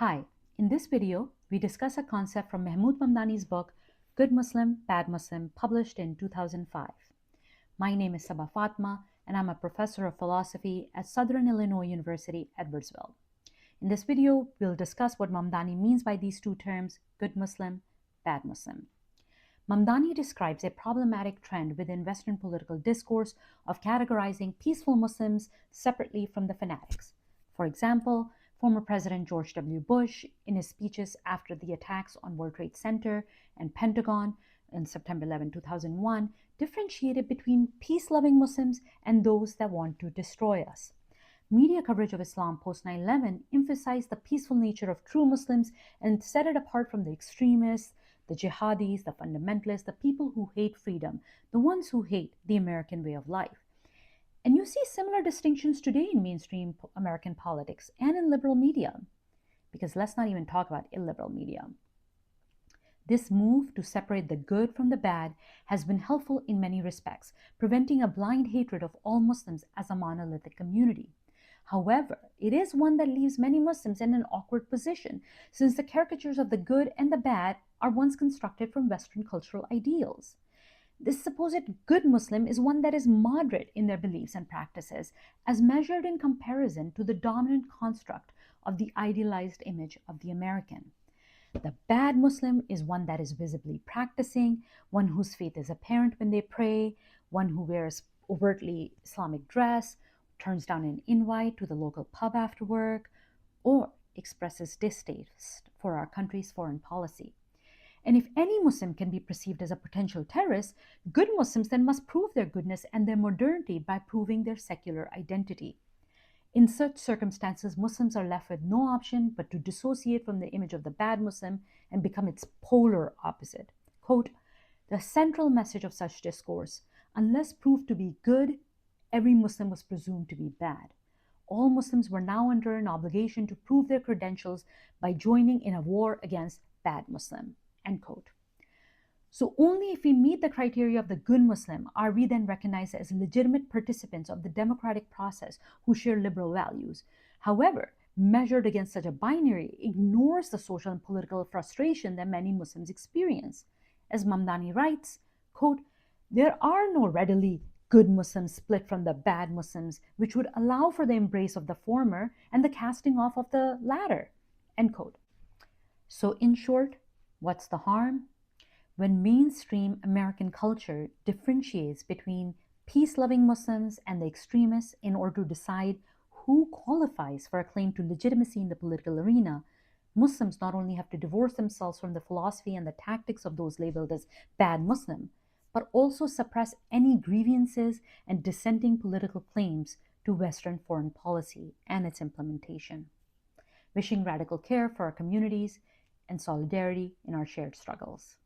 Hi, in this video, we discuss a concept from Mahmood Mamdani's book, Good Muslim, Bad Muslim, published in 2005. My name is Sabah Fatma, and I'm a professor of philosophy at Southern Illinois University, Edwardsville. In this video, we'll discuss what Mamdani means by these two terms, good Muslim, bad Muslim. Mamdani describes a problematic trend within Western political discourse of categorizing peaceful Muslims separately from the fanatics. For example, former President George W. Bush, in his speeches after the attacks on World Trade Center and Pentagon on September 11, 2001, differentiated between peace-loving Muslims and those that want to destroy us. Media coverage of Islam post 9/11 emphasized the peaceful nature of true Muslims and set it apart from the extremists, the jihadis, the fundamentalists, the people who hate freedom, the ones who hate the American way of life. And you see similar distinctions today in mainstream American politics and in liberal media, because let's not even talk about illiberal media. This move to separate the good from the bad has been helpful in many respects, preventing a blind hatred of all Muslims as a monolithic community. However, it is one that leaves many Muslims in an awkward position, since the caricatures of the good and the bad are ones constructed from Western cultural ideals. This supposed good Muslim is one that is moderate in their beliefs and practices, as measured in comparison to the dominant construct of the idealized image of the American. The bad Muslim is one that is visibly practicing, one whose faith is apparent when they pray, one who wears overtly Islamic dress, turns down an invite to the local pub after work, or expresses distaste for our country's foreign policy. And if any Muslim can be perceived as a potential terrorist, good Muslims then must prove their goodness and their modernity by proving their secular identity. In such circumstances, Muslims are left with no option but to dissociate from the image of the bad Muslim and become its polar opposite. Quote, "The central message of such discourse, unless proved to be good, every Muslim was presumed to be bad. All Muslims were now under an obligation to prove their credentials by joining in a war against bad Muslim." End quote. So only if we meet the criteria of the good Muslim are we then recognized as legitimate participants of the democratic process who share liberal values. However, measured against such a binary ignores the social and political frustration that many Muslims experience. As Mamdani writes, quote, "There are no readily good Muslims split from the bad Muslims, which would allow for the embrace of the former and the casting off of the latter." End quote. So in short, what's the harm? When mainstream American culture differentiates between peace-loving Muslims and the extremists in order to decide who qualifies for a claim to legitimacy in the political arena, Muslims not only have to divorce themselves from the philosophy and the tactics of those labeled as bad Muslim, but also suppress any grievances and dissenting political claims to Western foreign policy and its implementation. Wishing radical care for our communities and solidarity in our shared struggles.